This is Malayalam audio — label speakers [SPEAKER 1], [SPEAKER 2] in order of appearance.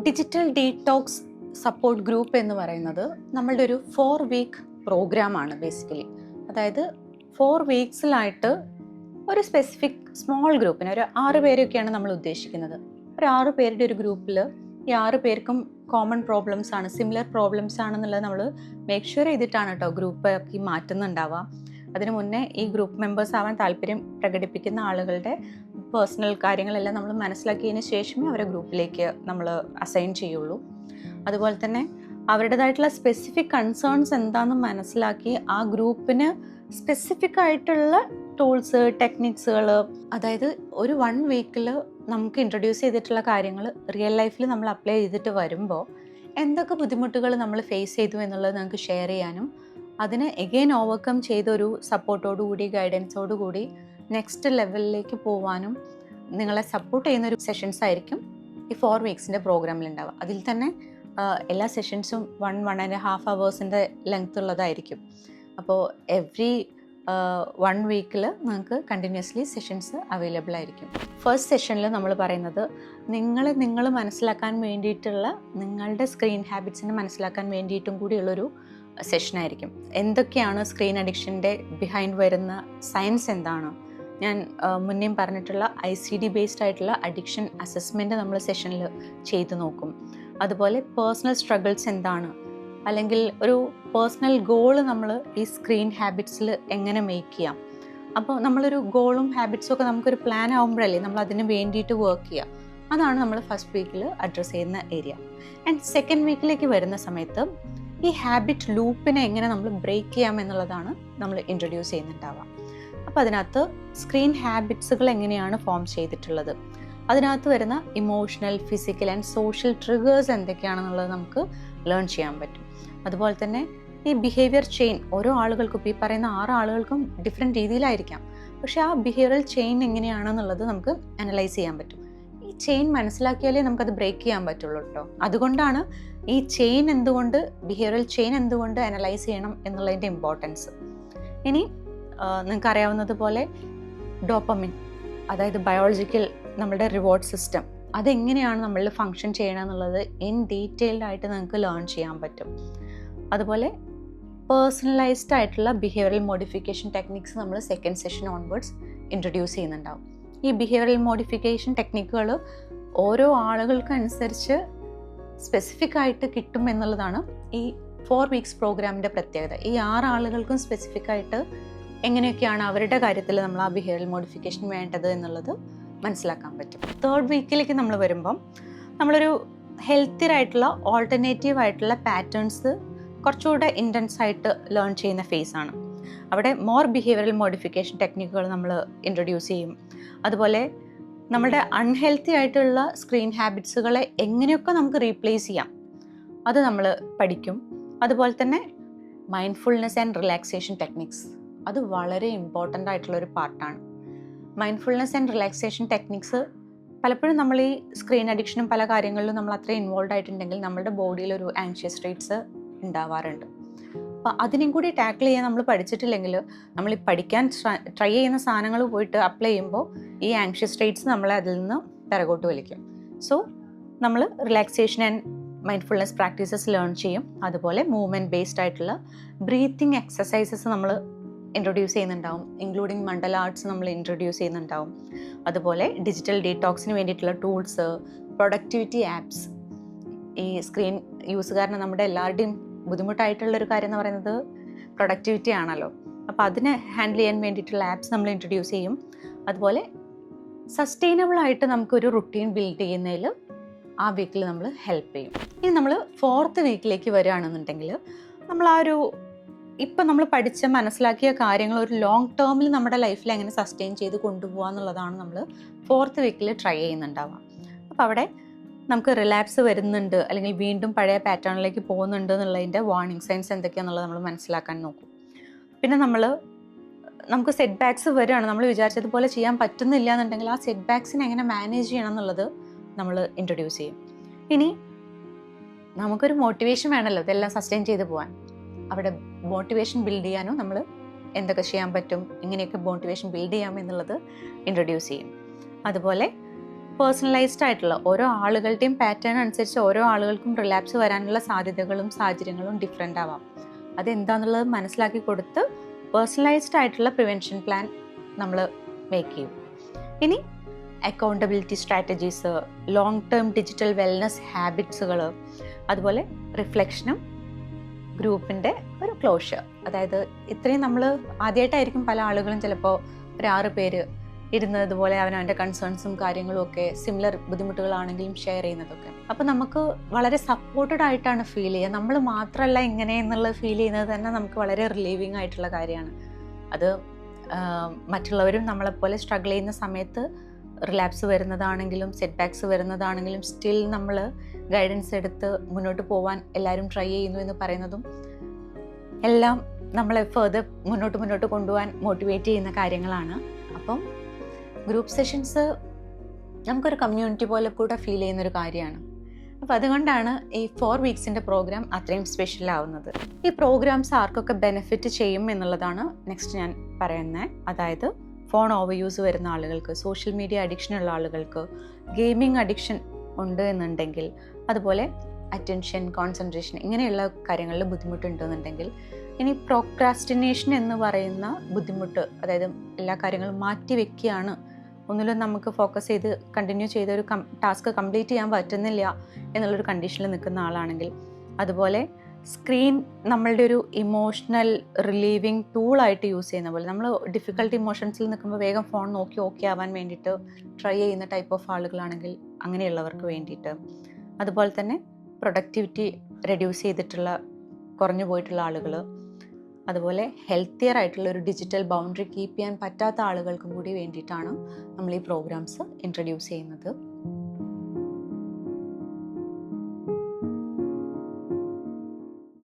[SPEAKER 1] ഡിജിറ്റൽ ഡീടോക്സ് സപ്പോർട്ട് ഗ്രൂപ്പ് എന്ന് പറയുന്നത് നമ്മളുടെ ഒരു 4 വീക്ക് പ്രോഗ്രാമാണ് ബേസിക്കലി. അതായത് 4 വീക്സിലായിട്ട് ഒരു സ്പെസിഫിക് സ്മോൾ ഗ്രൂപ്പിന് ഒരു 6 പേരൊക്കെയാണ് നമ്മൾ ഉദ്ദേശിക്കുന്നത്. ഒരു 6 പേരുടെ ഒരു ഗ്രൂപ്പിൽ ഈ 6 പേർക്കും കോമൺ പ്രോബ്ലംസ് ആണ്, സിമിലർ പ്രോബ്ലംസ് ആണെന്നുള്ളത് നമ്മൾ മേക്ക് ഷുവർ ചെയ്തിട്ടാണ് കേട്ടോ ഗ്രൂപ്പ് ആക്കി മാറ്റുന്നുണ്ടാവുക. അതിനു മുന്നേ ഈ ഗ്രൂപ്പ് മെമ്പേഴ്സ് ആവാൻ താല്പര്യം പ്രകടിപ്പിക്കുന്ന ആളുകളുടെ പേഴ്സണൽ കാര്യങ്ങളെല്ലാം നമ്മൾ മനസ്സിലാക്കിയതിന് ശേഷമേ അവരെ ഗ്രൂപ്പിലേക്ക് നമ്മൾ അസൈൻ ചെയ്യുള്ളൂ. അതുപോലെ തന്നെ അവരുടേതായിട്ടുള്ള സ്പെസിഫിക് കൺസേൺസ് എന്താണെന്ന് മനസ്സിലാക്കി ആ ഗ്രൂപ്പിന് സ്പെസിഫിക് ആയിട്ടുള്ള ടൂൾസ്, ടെക്നിക്സുകൾ, അതായത് ഒരു 1 വീക്കിൽ നമുക്ക് ഇൻട്രൊഡ്യൂസ് ചെയ്തിട്ടുള്ള കാര്യങ്ങൾ റിയൽ ലൈഫിൽ നമ്മൾ അപ്ലൈ ചെയ്തിട്ട് വരുമ്പോൾ എന്തൊക്കെ ബുദ്ധിമുട്ടുകൾ നമ്മൾ ഫേസ് ചെയ്തു എന്നുള്ളത് നമുക്ക് ഷെയർ ചെയ്യാനും അതിന് എഗെയിൻ ഓവർകം ചെയ്തൊരു സപ്പോർട്ടോടുകൂടി ഗൈഡൻസോടുകൂടി നെക്സ്റ്റ് ലെവലിലേക്ക് പോകാനും നിങ്ങളെ സപ്പോർട്ട് ചെയ്യുന്നൊരു സെഷൻസ് ആയിരിക്കും ഈ 4 വീക്സിൻ്റെ പ്രോഗ്രാമിൽ ഉണ്ടാവുക. അതിൽ തന്നെ എല്ലാ സെഷൻസും 1.5 hours ലെങ്ത് ഉള്ളതായിരിക്കും. അപ്പോൾ എവ്രി 1 വീക്കിൽ നിങ്ങൾക്ക് കണ്ടിന്യൂസ്ലി സെഷൻസ് അവൈലബിൾ ആയിരിക്കും. ഫസ്റ്റ് സെഷനിൽ നമ്മൾ പറയുന്നത് നിങ്ങൾ മനസ്സിലാക്കാൻ വേണ്ടിയിട്ടുള്ള നിങ്ങളുടെ സ്ക്രീൻ ഹാബിറ്റ്സിനെ മനസ്സിലാക്കാൻ വേണ്ടിയിട്ടും കൂടിയുള്ളൊരു സെഷനായിരിക്കും. എന്തൊക്കെയാണ് സ്ക്രീൻ അഡിക്ഷൻ്റെ ബിഹൈൻഡ് വരുന്ന സയൻസ് എന്താണ്, ഞാൻ മുന്നേയും പറഞ്ഞിട്ടുള്ള ICD ബേസ്ഡ് ആയിട്ടുള്ള അഡിക്ഷൻ അസസ്മെൻറ്റ് നമ്മൾ സെഷനിൽ ചെയ്തു നോക്കും. അതുപോലെ പേഴ്സണൽ സ്ട്രഗിൾസ് എന്താണ്, അല്ലെങ്കിൽ ഒരു പേഴ്സണൽ ഗോള് നമ്മൾ ഈ സ്ക്രീൻ ഹാബിറ്റ്സിൽ എങ്ങനെ മേക്ക് ചെയ്യാം. അപ്പോൾ നമ്മളൊരു ഗോളും ഹാബിറ്റ്സും ഒക്കെ നമുക്കൊരു പ്ലാൻ ആകുമ്പോഴല്ലേ നമ്മൾ അതിന് വേണ്ടിയിട്ട് വർക്ക് ചെയ്യുക. അതാണ് നമ്മൾ ഫസ്റ്റ് വീക്കിൽ അഡ്രസ്സ് ചെയ്യുന്ന ഏരിയ. ആൻഡ് സെക്കൻഡ് വീക്കിലേക്ക് വരുന്ന സമയത്ത് ഈ ഹാബിറ്റ് ലൂപ്പിനെ എങ്ങനെ നമ്മൾ ബ്രേക്ക് ചെയ്യാം എന്നുള്ളതാണ് നമ്മൾ ഇൻട്രൊഡ്യൂസ് ചെയ്യുന്നുണ്ടാവുക. അപ്പോൾ അതിനകത്ത് സ്ക്രീൻ ഹാബിറ്റ്സുകൾ എങ്ങനെയാണ് ഫോം ചെയ്തിട്ടുള്ളത്, അതിനകത്ത് വരുന്ന emotional, physical and social triggers എന്തൊക്കെയാണെന്നുള്ളത് നമുക്ക് ലേൺ ചെയ്യാൻ പറ്റും. അതുപോലെ തന്നെ ഈ ബിഹേവിയർ ചെയിൻ ഓരോ ആളുകൾക്കും, ഇപ്പോൾ ഈ പറയുന്ന 6 ആളുകൾക്കും ഡിഫറെൻറ്റ് രീതിയിലായിരിക്കാം. പക്ഷേ ആ ബിഹേവിയറൽ ചെയിൻ എങ്ങനെയാണെന്നുള്ളത് നമുക്ക് അനലൈസ് ചെയ്യാൻ പറ്റും. ഈ ചെയിൻ മനസ്സിലാക്കിയാലേ നമുക്കത് ബ്രേക്ക് ചെയ്യാൻ പറ്റുള്ളൂ കേട്ടോ. അതുകൊണ്ടാണ് ഈ ചെയിൻ എന്തുകൊണ്ട്, ബിഹേവിയറൽ ചെയിൻ എന്തുകൊണ്ട് അനലൈസ് ചെയ്യണം എന്നുള്ളതിൻ്റെ ഇമ്പോർട്ടൻസ്. ഇനി നിങ്ങൾക്ക് അറിയാവുന്നത് പോലെ ഡോപ്പമിൻ, അതായത് ബയോളജിക്കൽ നമ്മളുടെ റിവാർഡ് സിസ്റ്റം, അതെങ്ങനെയാണ് നമ്മളിൽ ഫങ്ഷൻ ചെയ്യണമെന്നുള്ളത് ഇൻ ഡീറ്റെയിൽഡ് ആയിട്ട് നിങ്ങൾക്ക് ലേൺ ചെയ്യാൻ പറ്റും. അതുപോലെ പേഴ്സണലൈസ്ഡ് ആയിട്ടുള്ള ബിഹേവിയറൽ മോഡിഫിക്കേഷൻ ടെക്നിക്സ് നമ്മൾ സെക്കൻഡ് സെഷൻ ഓൺവേർഡ്സ് ഇൻട്രൊഡ്യൂസ് ചെയ്യുന്നുണ്ടാവും. ഈ ബിഹേവിയറൽ മോഡിഫിക്കേഷൻ ടെക്നിക്കുകൾ ഓരോ ആളുകൾക്കനുസരിച്ച് സ്പെസിഫിക് ആയിട്ട് കിട്ടും എന്നുള്ളതാണ് ഈ 4 വീക്സ് പ്രോഗ്രാമിൻ്റെ പ്രത്യേകത. ഈ 6 ആളുകൾക്കും സ്പെസിഫിക് ആയിട്ട് എങ്ങനെയൊക്കെയാണ് അവരുടെ കാര്യത്തിൽ നമ്മൾ ആ ബിഹേവിയറൽ മോഡിഫിക്കേഷൻ വേണ്ടത് എന്നുള്ളത് മനസ്സിലാക്കാൻ പറ്റും. 3rd വീക്കിലേക്ക് നമ്മൾ വരുമ്പം നമ്മളൊരു ഹെൽത്തിയായിട്ടുള്ള ഓൾട്ടർനേറ്റീവ് ആയിട്ടുള്ള പാറ്റേൺസ് കുറച്ചുകൂടെ ഇൻറ്റൻസ് ആയിട്ട് ലേൺ ചെയ്യുന്ന ഫേസാണ്. അവിടെ മോർ ബിഹേവിയറൽ മോഡിഫിക്കേഷൻ ടെക്നിക്കുകൾ നമ്മൾ ഇൻട്രൊഡ്യൂസ് ചെയ്യും. അതുപോലെ നമ്മുടെ അൺഹെൽത്തി ആയിട്ടുള്ള സ്ക്രീൻ ഹാബിറ്റ്സുകളെ എങ്ങനെയൊക്കെ നമുക്ക് റീപ്ലേസ് ചെയ്യാം അത് നമ്മൾ പഠിക്കും. അതുപോലെ തന്നെ മൈൻഡ്ഫുൾനെസ് ആൻഡ് റിലാക്സേഷൻ ടെക്നിക്സ്, അത് വളരെ ഇമ്പോർട്ടൻ്റ് ആയിട്ടുള്ളൊരു പാർട്ടാണ്. മൈൻഡ്ഫുൾനെസ് ആൻഡ് റിലാക്സേഷൻ ടെക്നിക്സ് പലപ്പോഴും നമ്മൾ ഈ സ്ക്രീൻ അഡിക്ഷനും പല കാര്യങ്ങളിലും നമ്മൾ അത്രയും ഇൻവോൾവ് ആയിട്ടുണ്ടെങ്കിൽ നമ്മുടെ ബോഡിയിൽ ഒരു ആങ്ഷ്യസ് റേറ്റ്സ് ഉണ്ടാവാറുണ്ട്. അപ്പോൾ അതിനും കൂടി ടാക്കിൾ ചെയ്യാൻ നമ്മൾ പഠിച്ചിട്ടില്ലെങ്കിൽ നമ്മൾ ഈ പഠിക്കാൻ ട്രൈ ചെയ്യുന്ന സാധനങ്ങൾ പോയിട്ട് അപ്ലൈ ചെയ്യുമ്പോൾ ഈ ആങ്ഷ്യസ് റേറ്റ്സ് നമ്മളെ അതിൽ നിന്ന് പിറകോട്ട് വലിക്കും. സോ നമ്മൾ relaxation and mindfulness practices learn ചെയ്യും. അതുപോലെ മൂവ്മെൻറ്റ് ബേസ്ഡ് ആയിട്ടുള്ള ബ്രീത്തിങ് എക്സസൈസസ് നമ്മൾ ഇൻട്രൊഡ്യൂസ് ചെയ്യുന്നുണ്ടാവും. ഇൻക്ലൂഡിങ് മണ്ഡല ആർട്സ് നമ്മൾ ഇൻട്രൊഡ്യൂസ് ചെയ്യുന്നുണ്ടാവും. അതുപോലെ ഡിജിറ്റൽ ഡീടോക്സിന് വേണ്ടിയിട്ടുള്ള ടൂൾസ്, പ്രൊഡക്ടിവിറ്റി ആപ്സ്. ഈ സ്ക്രീൻ യൂസ് കാരണം നമ്മുടെ എല്ലാവരുടെയും ബുദ്ധിമുട്ടായിട്ടുള്ളൊരു കാര്യം എന്ന് പറയുന്നത് പ്രൊഡക്ടിവിറ്റി ആണല്ലോ. അപ്പോൾ അതിനെ ഹാൻഡിൽ ചെയ്യാൻ വേണ്ടിയിട്ടുള്ള ആപ്സ് നമ്മൾ ഇൻട്രൊഡ്യൂസ് ചെയ്യും. അതുപോലെ സസ്റ്റൈനബിളായിട്ട് നമുക്കൊരു റുട്ടീൻ ബിൽഡ് ചെയ്യുന്നതിൽ ആ വീക്കിൽ നമ്മൾ ഹെൽപ്പ് ചെയ്യും. ഇനി നമ്മൾ 4th വീക്കിലേക്ക് വരികയാണെന്നുണ്ടെങ്കിൽ നമ്മൾ ആ ഒരു ഇപ്പം നമ്മൾ പഠിച്ച മനസ്സിലാക്കിയ കാര്യങ്ങൾ ഒരു ലോങ് ടേമിൽ നമ്മുടെ ലൈഫിൽ എങ്ങനെ സസ്റ്റെയിൻ ചെയ്ത് കൊണ്ടുപോകുക എന്നുള്ളതാണ് നമ്മൾ 4th വീക്കിൽ ട്രൈ ചെയ്യുന്നുണ്ടാവുക. അപ്പോൾ അവിടെ നമുക്ക് റിലാപ്സ് വരുന്നുണ്ട് അല്ലെങ്കിൽ വീണ്ടും പഴയ പാറ്റേണിലേക്ക് പോകുന്നുണ്ട് എന്നുള്ളതിൻ്റെ വാർണിംഗ് സൈൻസ് എന്തൊക്കെയാണെന്നുള്ളത് നമ്മൾ മനസ്സിലാക്കാൻ നോക്കും. പിന്നെ നമുക്ക് സെറ്റ് ബാക്സ് വരികയാണ്, നമ്മൾ വിചാരിച്ചതുപോലെ ചെയ്യാൻ പറ്റുന്നില്ല എന്നുണ്ടെങ്കിൽ ആ സെറ്റ് ബാക്സിനെ എങ്ങനെ മാനേജ് ചെയ്യണം എന്നുള്ളത് നമ്മൾ ഇൻട്രൊഡ്യൂസ് ചെയ്യും. ഇനി നമുക്കൊരു മോട്ടിവേഷൻ വേണമല്ലോ ഇതെല്ലാം സസ്റ്റെയിൻ ചെയ്ത് പോകാൻ. അവിടെ മോട്ടിവേഷൻ ബിൽഡ് ചെയ്യാനും നമ്മൾ എന്തൊക്കെ ചെയ്യാൻ പറ്റും, ഇങ്ങനെയൊക്കെ മോട്ടിവേഷൻ ബിൽഡ് ചെയ്യാം എന്നുള്ളത് ഇൻട്രൊഡ്യൂസ് ചെയ്യും. അതുപോലെ പേഴ്സണലൈസ്ഡ് ആയിട്ടുള്ള ഓരോ ആളുകളുടെയും പാറ്റേൺ അനുസരിച്ച് ഓരോ ആളുകൾക്കും റിലാപ്സ് വരാനുള്ള സാധ്യതകളും സാഹചര്യങ്ങളും ഡിഫറെൻ്റ് ആവാം. അതെന്താണെന്നുള്ളത് മനസ്സിലാക്കി കൊടുത്ത് പേഴ്സണലൈസ്ഡ് ആയിട്ടുള്ള പ്രിവെൻഷൻ പ്ലാൻ നമ്മൾ മേക്ക് ചെയ്യും. ഇനി accountability strategies, long term digital wellness ഹാബിറ്റ്സുകൾ, അതുപോലെ റിഫ്ലക്ഷനും ഗ്രൂപ്പിൻ്റെ ഒരു ക്ലോഷർ. അതായത് ഇത്രയും നമ്മൾ ആദ്യമായിട്ടായിരിക്കും പല ആളുകളും ചിലപ്പോൾ ഒരു 6 പേര് ഇരുന്നതുപോലെ അവനവൻ്റെ കൺസേൺസും കാര്യങ്ങളും ഒക്കെ സിമിലർ ബുദ്ധിമുട്ടുകളാണെങ്കിലും ഷെയർ ചെയ്യുന്നതൊക്കെ. അപ്പോൾ നമുക്ക് വളരെ സപ്പോർട്ടഡ് ആയിട്ടാണ് ഫീൽ ചെയ്യുക. നമ്മൾ മാത്രമല്ല ഇങ്ങനെ എന്നുള്ളത് ഫീൽ ചെയ്യുന്നത് തന്നെ നമുക്ക് വളരെ റിലീവിങ് ആയിട്ടുള്ള കാര്യമാണ്. അത് മറ്റുള്ളവരും നമ്മളെപ്പോലെ സ്ട്രഗിൾ ചെയ്യുന്ന സമയത്ത് റിലാപ്സ് വരുന്നതാണെങ്കിലും സെറ്റ് ബാക്സ് വരുന്നതാണെങ്കിലും സ്റ്റിൽ നമ്മൾ ഗൈഡൻസ് എടുത്ത് മുന്നോട്ട് പോകാൻ എല്ലാവരും ട്രൈ ചെയ്യുന്നു എന്ന് പറയുന്നതും എല്ലാം നമ്മളെ ഫർദർ മുന്നോട്ട് കൊണ്ടുപോകാൻ മോട്ടിവേറ്റ് ചെയ്യുന്ന കാര്യങ്ങളാണ്. അപ്പം ഗ്രൂപ്പ് സെഷൻസ് നമുക്കൊരു കമ്മ്യൂണിറ്റി പോലെ കൂടെ ഫീൽ ചെയ്യുന്നൊരു കാര്യമാണ്. അപ്പോൾ അതുകൊണ്ടാണ് ഈ 4 വീക്സിൻ്റെ പ്രോഗ്രാം അത്രയും സ്പെഷ്യൽ ആവുന്നത്. ഈ പ്രോഗ്രാംസ് ആർക്കൊക്കെ ബെനിഫിറ്റ് ചെയ്യും എന്നുള്ളതാണ് നെക്സ്റ്റ് ഞാൻ പറയുന്നത്. അതായത് ഫോൺ ഓവർ യൂസ് വരുന്ന ആളുകൾക്ക്, സോഷ്യൽ മീഡിയ അഡിക്ഷൻ ഉള്ള ആളുകൾക്ക്, ഗെയിമിംഗ് അഡിക്ഷൻ ഉണ്ട് എന്നുണ്ടെങ്കിൽ, അതുപോലെ അറ്റൻഷൻ, കോൺസെൻട്രേഷൻ ഇങ്ങനെയുള്ള കാര്യങ്ങളിൽ ബുദ്ധിമുട്ടുണ്ടെന്നുണ്ടെങ്കിൽ, ഇനി പ്രോക്രാസ്റ്റിനേഷൻ എന്ന് പറയുന്ന ബുദ്ധിമുട്ട്, അതായത് എല്ലാ കാര്യങ്ങളും മാറ്റി വെക്കുകയാണ്, ഒന്നിലും നമുക്ക് ഫോക്കസ് ചെയ്ത് കണ്ടിന്യൂ ചെയ്ത ഒരു ടാസ്ക് കംപ്ലീറ്റ് ചെയ്യാൻ പറ്റുന്നില്ല എന്നുള്ളൊരു കണ്ടീഷനിൽ നിൽക്കുന്ന ആളാണെങ്കിൽ, അതുപോലെ സ്ക്രീൻ നമ്മളുടെ ഒരു ഇമോഷണൽ റിലീവിങ് ടൂളായിട്ട് യൂസ് ചെയ്യുന്ന പോലെ, നമ്മൾ ഡിഫിക്കൽട്ട് ഇമോഷൻസിൽ നിൽക്കുമ്പോൾ വേഗം ഫോൺ നോക്കി ഓക്കെ ആവാൻ വേണ്ടിയിട്ട് ട്രൈ ചെയ്യുന്ന ടൈപ്പ് ഓഫ് ആളുകളാണെങ്കിൽ അങ്ങനെയുള്ളവർക്ക് വേണ്ടിയിട്ട്, അതുപോലെ തന്നെ പ്രൊഡക്ടിവിറ്റി റെഡ്യൂസ് ചെയ്തിട്ടുള്ള കുറഞ്ഞു പോയിട്ടുള്ള ആളുകൾ, അതുപോലെ ഹെൽത്തിയർ ആയിട്ടുള്ള ഒരു ഡിജിറ്റൽ ബൗണ്ടറി കീപ്പ് ചെയ്യാൻ പറ്റാത്ത ആളുകൾക്കും കൂടി വേണ്ടിയിട്ടാണ് നമ്മൾ ഈ പ്രോഗ്രാംസ് ഇൻട്രൊഡ്യൂസ് ചെയ്യുന്നത്.